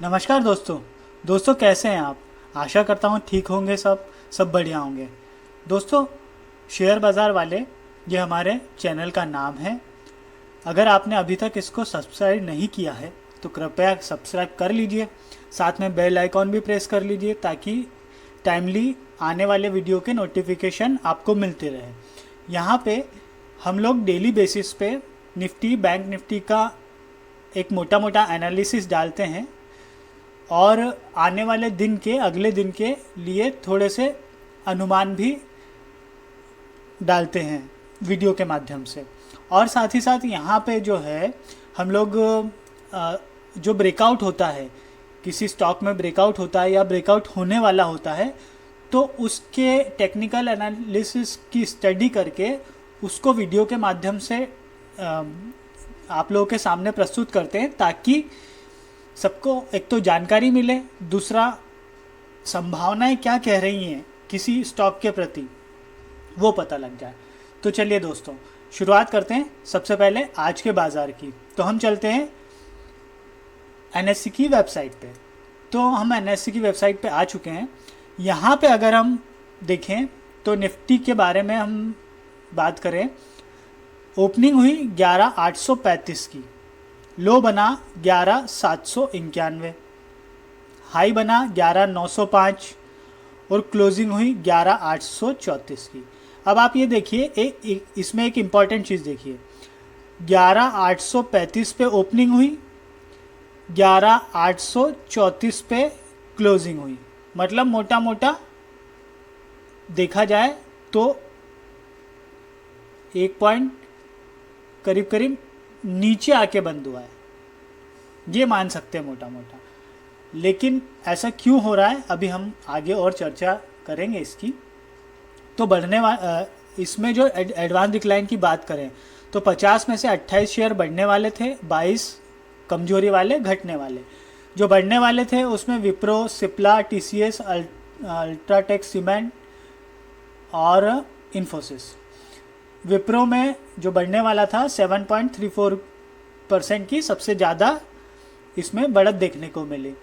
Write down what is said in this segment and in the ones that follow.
नमस्कार दोस्तों कैसे हैं आप। आशा करता हूँ ठीक होंगे, सब बढ़िया होंगे। दोस्तों, शेयर बाज़ार वाले ये हमारे चैनल का नाम है। अगर आपने अभी तक इसको सब्सक्राइब नहीं किया है तो कृपया सब्सक्राइब कर लीजिए, साथ में बेल आइकॉन भी प्रेस कर लीजिए ताकि टाइमली आने वाले वीडियो के नोटिफिकेशन आपको मिलते रहे। यहाँ पे हम लोग डेली बेसिस पे निफ्टी, बैंक निफ्टी का एक मोटा मोटा एनालिसिस डालते हैं और आने वाले दिन के, अगले दिन के लिए थोड़े से अनुमान भी डालते हैं वीडियो के माध्यम से। और साथ ही साथ यहाँ पे जो है हम लोग जो ब्रेकआउट होता है, किसी स्टॉक में ब्रेकआउट होता है या ब्रेकआउट होने वाला होता है, तो उसके टेक्निकल एनालिसिस की स्टडी करके उसको वीडियो के माध्यम से आप लोगों के सामने प्रस्तुत करते हैं ताकि सबको एक तो जानकारी मिले, दूसरा संभावनाएं क्या कह रही हैं किसी स्टॉक के प्रति वो पता लग जाए। तो चलिए दोस्तों, शुरुआत करते हैं सबसे पहले आज के बाज़ार की। तो हम चलते हैं एनएससी की वेबसाइट पे। तो हम एनएससी की वेबसाइट पे आ चुके हैं। यहाँ पे अगर हम देखें तो निफ्टी के बारे में हम बात करें, ओपनिंग हुई 11,835 की, लो बना 11,791, हाई बना 11,905 और क्लोजिंग हुई 11,834 की। अब आप ये देखिए, इसमें एक इम्पॉर्टेंट चीज़ देखिए, 11,835 पे ओपनिंग हुई, 11,834 पे क्लोजिंग हुई। मतलब मोटा मोटा देखा जाए तो 1 पॉइंट करीब करीब नीचे आके बंद हुआ है, ये मान सकते हैं मोटा मोटा। लेकिन ऐसा क्यों हो रहा है अभी हम आगे और चर्चा करेंगे इसकी। तो इसमें जो एडवांस डिक्लाइन की बात करें तो 50 में से 28 शेयर बढ़ने वाले थे, 22 कमजोरी वाले, घटने वाले। जो बढ़ने वाले थे उसमें Wipro, Cipla, TCS, UltraTech cement और इन्फोसिस। विप्रो में जो बढ़ने वाला था 7.34% की सबसे ज़्यादा इसमें बढ़त देखने को मिली।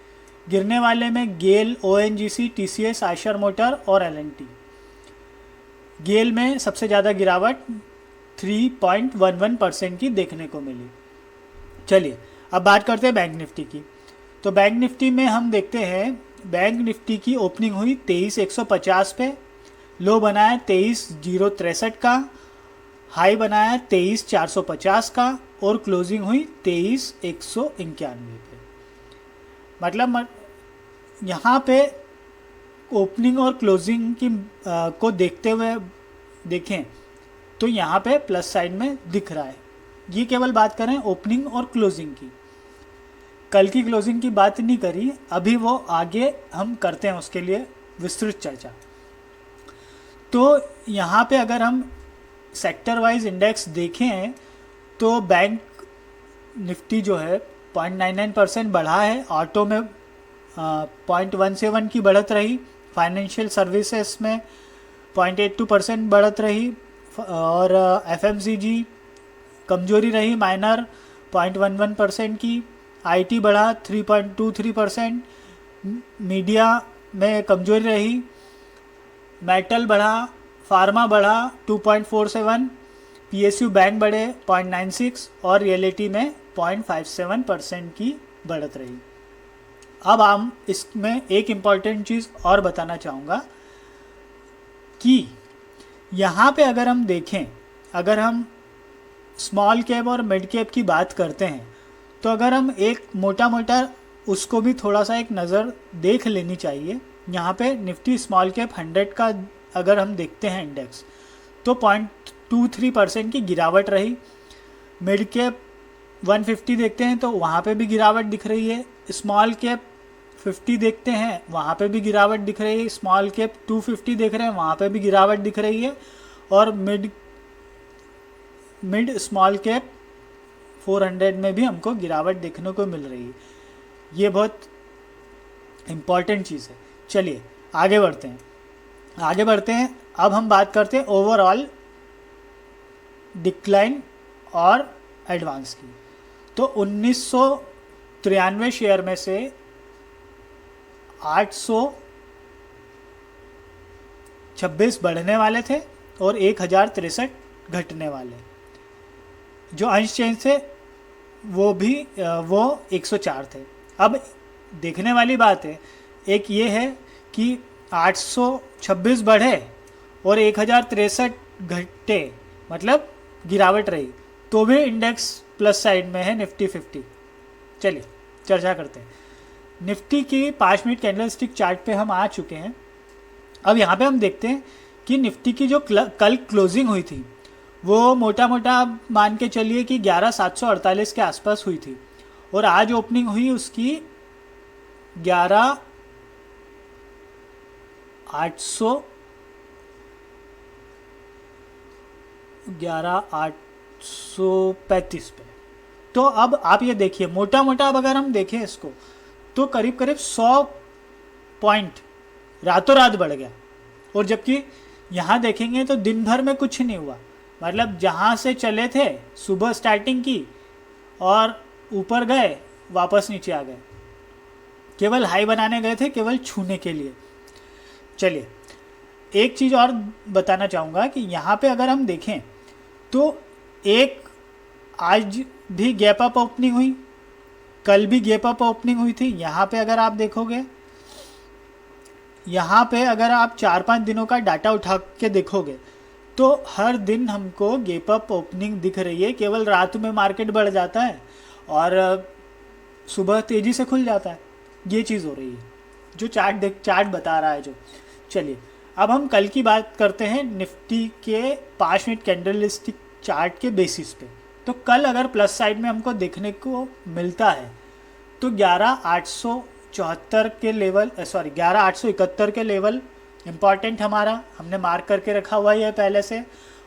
गिरने वाले में गेल, ओएनजीसी, टीसीएस, आयशर मोटर और एलएनटी। गेल में सबसे ज़्यादा गिरावट 3.11% की देखने को मिली। चलिए अब बात करते हैं बैंक निफ्टी की। तो बैंक निफ्टी में हम देखते हैं, बैंक निफ्टी की ओपनिंग हुई 23,150 पे, लो बनाया 23,063 का, हाई बनाया 23,450 का और क्लोजिंग हुई 23,191 पे। मतलब यहाँ पे ओपनिंग और क्लोजिंग की को देखते हुए देखें तो यहाँ पे प्लस साइड में दिख रहा है। ये केवल बात करें ओपनिंग और क्लोजिंग की, कल की क्लोजिंग की बात नहीं करी, अभी वो आगे हम करते हैं उसके लिए विस्तृत चर्चा। तो यहाँ पे अगर हम सेक्टर वाइज इंडेक्स देखें तो बैंक निफ्टी जो है 0.99% बढ़ा है, ऑटो में 0.17 की बढ़त रही, फाइनेंशियल सर्विसेज में 0.82% बढ़त रही और एफएमसीजी कमजोरी रही, माइनर 0.11% की, आईटी बढ़ा 3.23%, मीडिया में कमजोरी रही, मेटल बढ़ा, फार्मा बढ़ा 2.47, पीएसयू बैंक बढ़े 0.96 और रियलिटी में 0.57% की बढ़त रही। अब हम इसमें एक इम्पॉर्टेंट चीज़ और बताना चाहूँगा कि यहाँ पे अगर हम देखें, अगर हम स्मॉल कैप और मिड कैप की बात करते हैं तो अगर हम एक मोटा मोटा उसको भी थोड़ा सा एक नज़र देख लेनी चाहिए। यहाँ पे निफ्टी स्मॉल कैप 100 का अगर हम देखते हैं इंडेक्स तो 0.23% की गिरावट रही। मिड कैप 150 देखते हैं तो वहाँ पे भी गिरावट दिख रही है। स्मॉल कैप 50 देखते हैं वहाँ पे भी गिरावट दिख रही है। स्मॉल कैप 250 देख रहे हैं वहाँ पे भी गिरावट दिख रही है। और मिड स्मॉल कैप 400 में भी हमको गिरावट देखने को मिल रही है। ये बहुत इम्पॉर्टेंट चीज़ है। चलिए आगे बढ़ते हैं। अब हम बात करते हैं ओवरऑल डिक्लाइन और एडवांस की। तो 1993 शेयर में से 826 बढ़ने वाले थे और 1063 घटने वाले। जो अंश चेंज थे वो 104 थे। अब देखने वाली बात है, एक ये है कि 826 बढ़े और 1063 घटे, मतलब गिरावट रही, तो भी इंडेक्स प्लस साइड में है निफ्टी 50। चलिए चर्चा करते हैं। निफ्टी की 5 मिनट कैंडलस्टिक चार्ट पे हम आ चुके हैं। अब यहाँ पे हम देखते हैं कि निफ्टी की जो कल क्लोजिंग हुई थी वो मोटा मोटा मान के चलिए कि 11,748 के आसपास हुई थी, और आज ओपनिंग हुई उसकी 11,835 पे। तो अब आप ये देखिए, मोटा मोटा अब अगर हम देखें इसको तो करीब करीब 100 पॉइंट रातों रात बढ़ गया। और जबकि यहाँ देखेंगे तो दिन भर में कुछ नहीं हुआ, मतलब जहाँ से चले थे सुबह स्टार्टिंग की और ऊपर गए वापस नीचे आ गए, केवल हाई बनाने गए थे, केवल छूने के लिए। चलिए एक चीज़ और बताना चाहूँगा कि यहाँ पे अगर हम देखें तो एक आज भी गैप अप ओपनिंग हुई, कल भी गैप अप ओपनिंग हुई थी। यहाँ पे अगर आप देखोगे, यहाँ पे अगर आप 4-5 दिनों का डाटा उठा के देखोगे तो हर दिन हमको गैप अप ओपनिंग दिख रही है। केवल रात में मार्केट बढ़ जाता है और सुबह तेज़ी से खुल जाता है, ये चीज़ हो रही है जो चार्ट बता रहा है जो। चलिए अब हम कल की बात करते हैं निफ्टी के 5 मिनट कैंडलस्टिक चार्ट के बेसिस पे। तो कल अगर प्लस साइड में हमको देखने को मिलता है तो 11,874 के लेवल 11,871 के लेवल इम्पॉर्टेंट हमारा, हमने मार्क करके रखा हुआ है पहले से,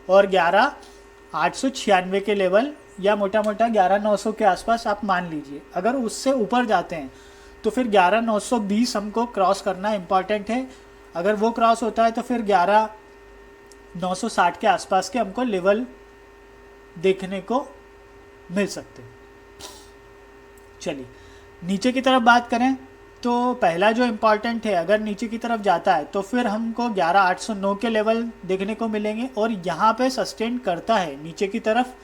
और 11,896 के लेवल या मोटा मोटा 11,900 के आसपास आप मान लीजिए। अगर उससे ऊपर जाते हैं तो फिर 11,920 हमको क्रॉस करना इम्पॉर्टेंट है। अगर वो क्रॉस होता है तो फिर 11,960 के आसपास के हमको लेवल देखने को मिल सकते हैं। चलिए नीचे की तरफ बात करें तो पहला जो इम्पॉर्टेंट है, अगर नीचे की तरफ जाता है तो फिर हमको 11,809 के लेवल देखने को मिलेंगे, और यहाँ पे सस्टेन करता है नीचे की तरफ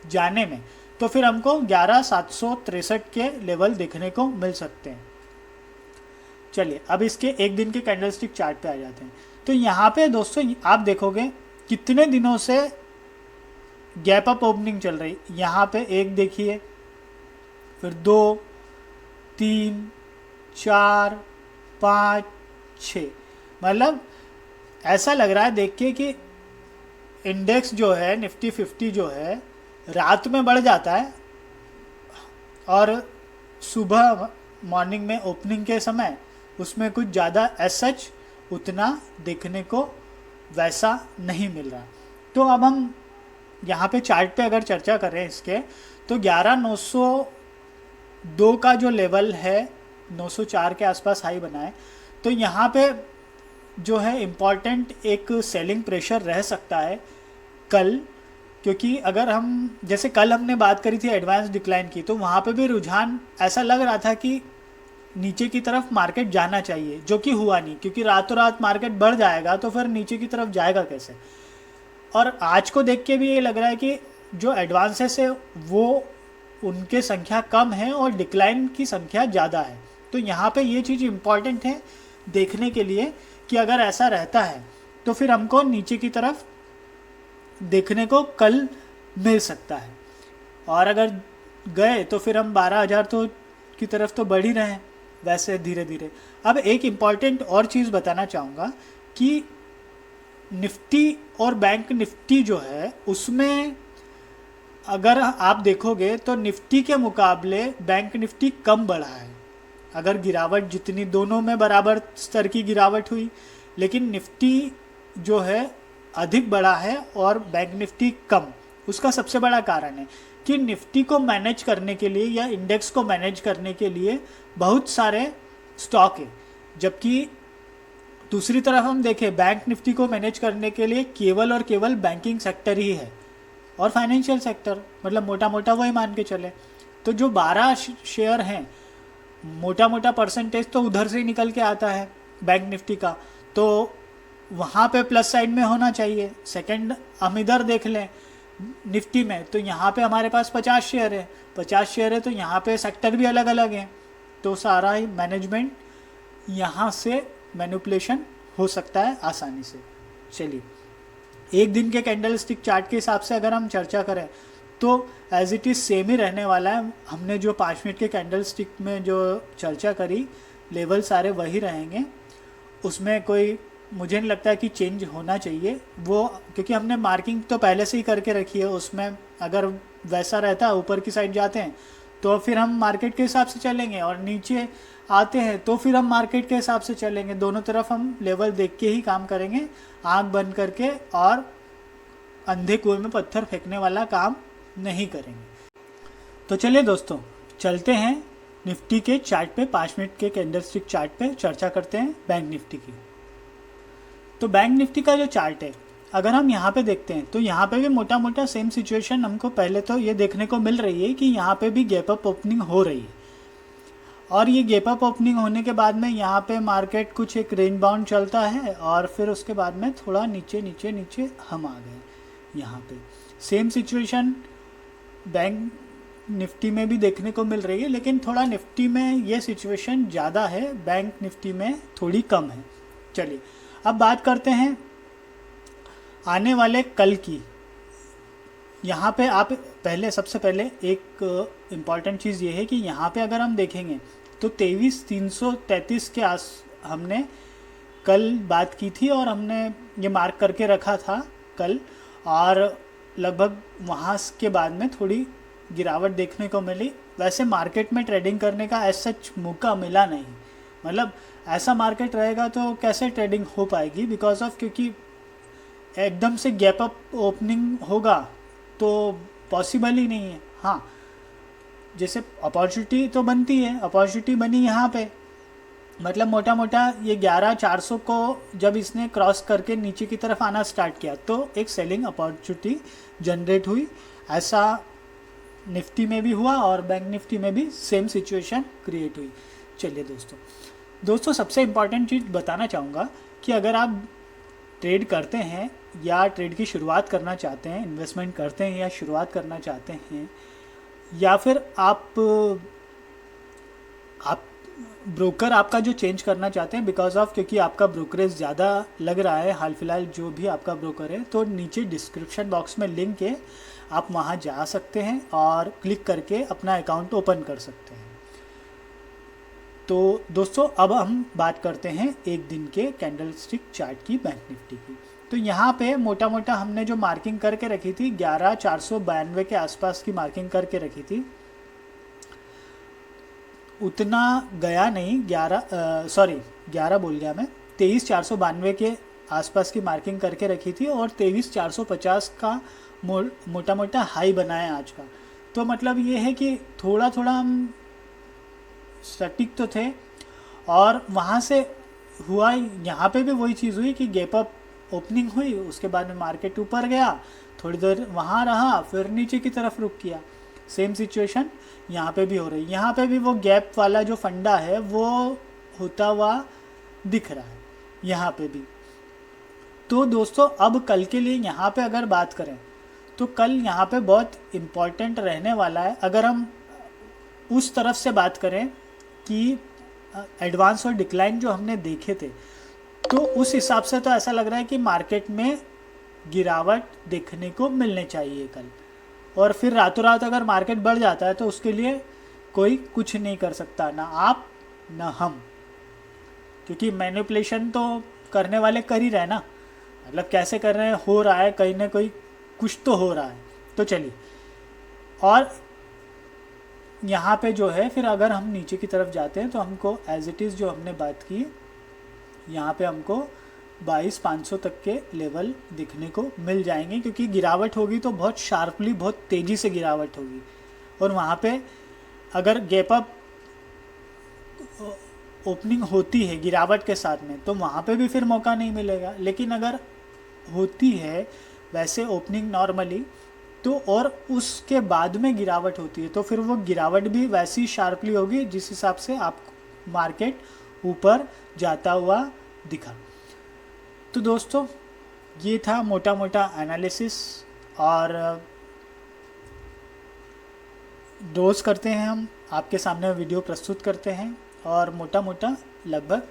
जाने में तो फिर हमको 11,763 के लेवल देखने को मिल सकते हैं। चलिए अब इसके एक दिन के कैंडलस्टिक चार्ट पे आ जाते हैं। तो यहाँ पे दोस्तों आप देखोगे कितने दिनों से गैप अप ओपनिंग चल रही। यहाँ पे एक देखिए, फिर 2, 3, 4, 5, 6, मतलब ऐसा लग रहा है देख के कि इंडेक्स जो है निफ्टी 50 जो है रात में बढ़ जाता है और सुबह मॉर्निंग में ओपनिंग के समय उसमें कुछ ज़्यादा एज सच उतना देखने को वैसा नहीं मिल रहा। तो अब हम यहाँ पे चार्ट पे अगर चर्चा करें इसके तो 11,902 का जो लेवल है 904 के आसपास हाई बना है। तो यहाँ पे जो है इम्पॉर्टेंट एक सेलिंग प्रेशर रह सकता है कल, क्योंकि अगर हम जैसे कल हमने बात करी थी एडवांस डिक्लाइन की, तो वहाँ पे भी रुझान ऐसा लग रहा था कि नीचे की तरफ मार्केट जाना चाहिए, जो कि हुआ नहीं, क्योंकि रातों रात मार्केट बढ़ जाएगा तो फिर नीचे की तरफ जाएगा कैसे। और आज को देख के भी ये लग रहा है कि जो एडवांसेस है वो उनके संख्या कम है और डिक्लाइन की संख्या ज़्यादा है। तो यहाँ पे ये चीज़ इम्पॉर्टेंट है देखने के लिए कि अगर ऐसा रहता है तो फिर हमको नीचे की तरफ देखने को कल मिल सकता है, और अगर गए तो फिर हम 12,000 तो की तरफ तो बढ़ ही रहे हैं वैसे धीरे धीरे। अब एक इम्पॉर्टेंट और चीज़ बताना चाहूँगा कि निफ्टी और बैंक निफ्टी जो है उसमें अगर आप देखोगे तो निफ्टी के मुकाबले बैंक निफ्टी कम बढ़ा है। अगर गिरावट जितनी दोनों में बराबर स्तर की गिरावट हुई, लेकिन निफ्टी जो है अधिक बढ़ा है और बैंक निफ्टी कम। उसका सबसे बड़ा कारण है कि निफ्टी को मैनेज करने के लिए या इंडेक्स को मैनेज करने के लिए बहुत सारे स्टॉक है, जबकि दूसरी तरफ हम देखें बैंक निफ्टी को मैनेज करने के लिए केवल और केवल बैंकिंग सेक्टर ही है और फाइनेंशियल सेक्टर, मतलब मोटा मोटा वही मान के चले। तो जो 12 शेयर हैं मोटा मोटा परसेंटेज तो उधर से ही निकल के आता है बैंक निफ्टी का, तो वहाँ पे प्लस साइड में होना चाहिए। सेकंड हम इधर देख लें निफ्टी में, तो यहाँ पे हमारे पास 50 शेयर है, 50 शेयर है तो यहाँ पे सेक्टर भी अलग अलग हैं, तो सारा ही मैनेजमेंट यहाँ से मैनिपुलेशन हो सकता है आसानी से। चलिए एक दिन के कैंडल स्टिक चार्ट के हिसाब से अगर हम चर्चा करें तो एज इट इज़ सेम ही रहने वाला है। हमने जो 5 मिनट के कैंडल स्टिक में जो चर्चा करी, लेवल सारे वही रहेंगे, उसमें कोई मुझे नहीं लगता है कि चेंज होना चाहिए वो, क्योंकि हमने मार्किंग तो पहले से ही करके रखी है। उसमें अगर वैसा रहता है ऊपर की साइड जाते हैं तो फिर हम मार्केट के हिसाब से चलेंगे, और नीचे आते हैं तो फिर हम मार्केट के हिसाब से चलेंगे। दोनों तरफ हम लेवल देख के ही काम करेंगे, आंख बंद करके, और अंधे कुएं में पत्थर फेंकने वाला काम नहीं करेंगे। तो चलिए दोस्तों चलते हैं निफ्टी के चार्ट पे, 5 मिनट के कैंडल स्टिक चार्ट पे चर्चा करते हैं बैंक निफ्टी की। तो बैंक निफ्टी का जो चार्ट है अगर हम यहाँ पे देखते हैं तो यहाँ पे भी मोटा मोटा सेम सिचुएशन हमको पहले तो ये देखने को मिल रही है कि यहाँ पे भी गैप अप ओपनिंग हो रही है, और ये गैप अप ओपनिंग होने के बाद में यहाँ पे मार्केट कुछ एक रेंज बाउंड चलता है, और फिर उसके बाद में थोड़ा नीचे नीचे नीचे हम आ गए। यहाँ पे सेम सिचुएशन बैंक निफ्टी में भी देखने को मिल रही है, लेकिन थोड़ा निफ्टी में ये सिचुएशन ज़्यादा है, बैंक निफ्टी में थोड़ी कम है। चलिए अब बात करते हैं आने वाले कल की। यहाँ पे आप पहले सबसे पहले एक इम्पॉर्टेंट चीज़ ये है कि यहाँ पे अगर हम देखेंगे तो 23,333 के आस हमने कल बात की थी, और हमने ये मार्क करके रखा था कल, और लगभग वहाँ के बाद में थोड़ी गिरावट देखने को मिली। वैसे मार्केट में ट्रेडिंग करने का ऐसा मौका मिला नहीं, मतलब ऐसा मार्केट रहेगा तो कैसे ट्रेडिंग हो पाएगी, बिकॉज ऑफ क्योंकि एकदम से गैप अप ओपनिंग होगा तो पॉसिबल ही नहीं है। हाँ जैसे अपॉर्चुनिटी तो बनती है, अपॉर्चुनिटी बनी यहाँ पे, मतलब मोटा मोटा ये 11,400 को जब इसने क्रॉस करके नीचे की तरफ आना स्टार्ट किया तो एक सेलिंग अपॉर्चुनिटी जनरेट हुई। ऐसा निफ्टी में भी हुआ और बैंक निफ्टी में भी सेम सिचुएशन क्रिएट हुई। चलिए दोस्तों सबसे इम्पॉर्टेंट चीज़ बताना चाहूँगा कि अगर आप ट्रेड करते हैं या ट्रेड की शुरुआत करना चाहते हैं, इन्वेस्टमेंट करते हैं या शुरुआत करना चाहते हैं, या फिर आप ब्रोकर आपका जो चेंज करना चाहते हैं बिकॉज ऑफ क्योंकि आपका ब्रोकरेज ज़्यादा लग रहा है हाल फिलहाल जो भी आपका ब्रोकर है, तो नीचे डिस्क्रिप्शन बॉक्स में लिंक है, आप वहाँ जा सकते हैं और क्लिक करके अपना अकाउंट ओपन कर सकते हैं। तो दोस्तों अब हम बात करते हैं एक दिन के कैंडल स्टिक चार्ट की बैंक निफ्टी की। तो यहाँ पे मोटा मोटा हमने जो मार्किंग करके रखी थी 11,492 के आसपास की मार्किंग करके रखी थी, उतना गया नहीं, 11 बोल गया मैं, 23,492 के आसपास की मार्किंग करके रखी थी और 23,450 का मोटा मोटा हाई बनाया आज का। तो मतलब ये है कि थोड़ा थोड़ा हम सटीक तो थे, और वहाँ से हुआ यहाँ पे भी वही चीज़ हुई कि गैप अप ओपनिंग हुई, उसके बाद में मार्केट ऊपर गया, थोड़ी देर वहाँ रहा, फिर नीचे की तरफ रुक किया। सेम सिचुएशन यहाँ पे भी हो रही है, यहाँ पे भी वो गैप वाला जो फंडा है वो होता हुआ दिख रहा है यहाँ पे भी। तो दोस्तों अब कल के लिए यहाँ पे अगर बात करें तो कल यहाँ पे बहुत इम्पॉर्टेंट रहने वाला है। अगर हम उस तरफ से बात करें कि एडवांस और डिक्लाइन जो हमने देखे थे, तो उस हिसाब से तो ऐसा लग रहा है कि मार्केट में गिरावट देखने को मिलने चाहिए कल, और फिर रातों रात अगर मार्केट बढ़ जाता है तो उसके लिए कोई कुछ नहीं कर सकता, ना आप ना हम, क्योंकि मैनिपुलेशन तो करने वाले कर ही रहे ना, मतलब कैसे कर रहे हैं, हो रहा है कहीं ना कोई कुछ तो हो रहा है। तो चलिए, और यहाँ पे जो है फिर अगर हम नीचे की तरफ जाते हैं तो हमको एज इट इज़ जो हमने बात की, यहाँ पे हमको 22,500 तक के लेवल दिखने को मिल जाएंगे, क्योंकि गिरावट होगी तो बहुत शार्पली, बहुत तेज़ी से गिरावट होगी, और वहाँ पे अगर गैप अप ओपनिंग होती है गिरावट के साथ में तो वहाँ पे भी फिर मौका नहीं मिलेगा। लेकिन अगर होती है वैसे ओपनिंग नॉर्मली, तो और उसके बाद में गिरावट होती है तो फिर वो गिरावट भी वैसी शार्पली होगी जिस हिसाब से आप मार्केट ऊपर जाता हुआ दिखा। तो दोस्तों ये था मोटा मोटा एनालिसिस, और रोज़ करते हैं हम आपके सामने वीडियो प्रस्तुत करते हैं, और मोटा मोटा लगभग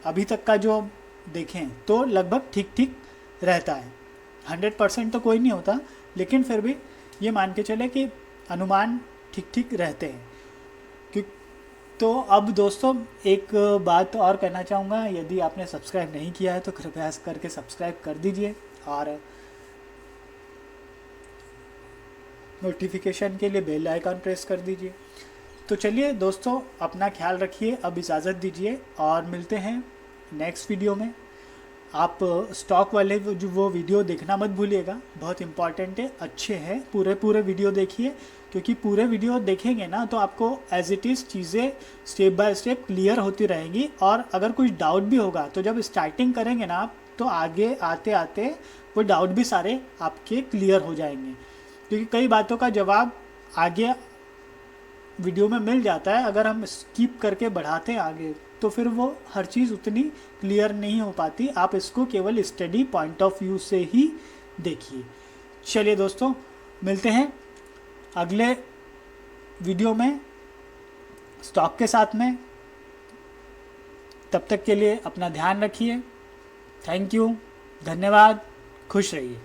अभी तक का जो देखें तो लगभग ठीक ठीक रहता है। 100% तो कोई नहीं होता, लेकिन फिर भी ये मान के चले कि अनुमान ठीक ठीक रहते हैं। क्यों? तो अब दोस्तों एक बात और कहना चाहूँगा, यदि आपने सब्सक्राइब नहीं किया है तो कृपया करके सब्सक्राइब कर दीजिए, और नोटिफिकेशन के लिए बेल आइकन प्रेस कर दीजिए। तो चलिए दोस्तों, अपना ख्याल रखिए, अब इजाज़त दीजिए और मिलते हैं नेक्स्ट वीडियो में। आप स्टॉक वाले जो वो वीडियो देखना मत भूलिएगा, बहुत इंपॉर्टेंट है, अच्छे हैं, पूरे वीडियो देखिए, क्योंकि पूरे वीडियो देखेंगे ना तो आपको एज इट इज़ चीज़ें स्टेप बाय स्टेप क्लियर होती रहेंगी। और अगर कुछ डाउट भी होगा तो जब स्टार्टिंग करेंगे ना आप, तो आगे आते आते वो डाउट भी सारे आपके क्लियर हो जाएंगे, क्योंकि कई बातों का जवाब आगे वीडियो में मिल जाता है। अगर हम स्किप करके बढ़ाते हैं आगे तो फिर वो हर चीज़ उतनी क्लियर नहीं हो पाती। आप इसको केवल स्टडी पॉइंट ऑफ व्यू से ही देखिए। चलिए दोस्तों, मिलते हैं अगले वीडियो में स्टॉक के साथ में। तब तक के लिए अपना ध्यान रखिए। थैंक यू, धन्यवाद, खुश रहिए।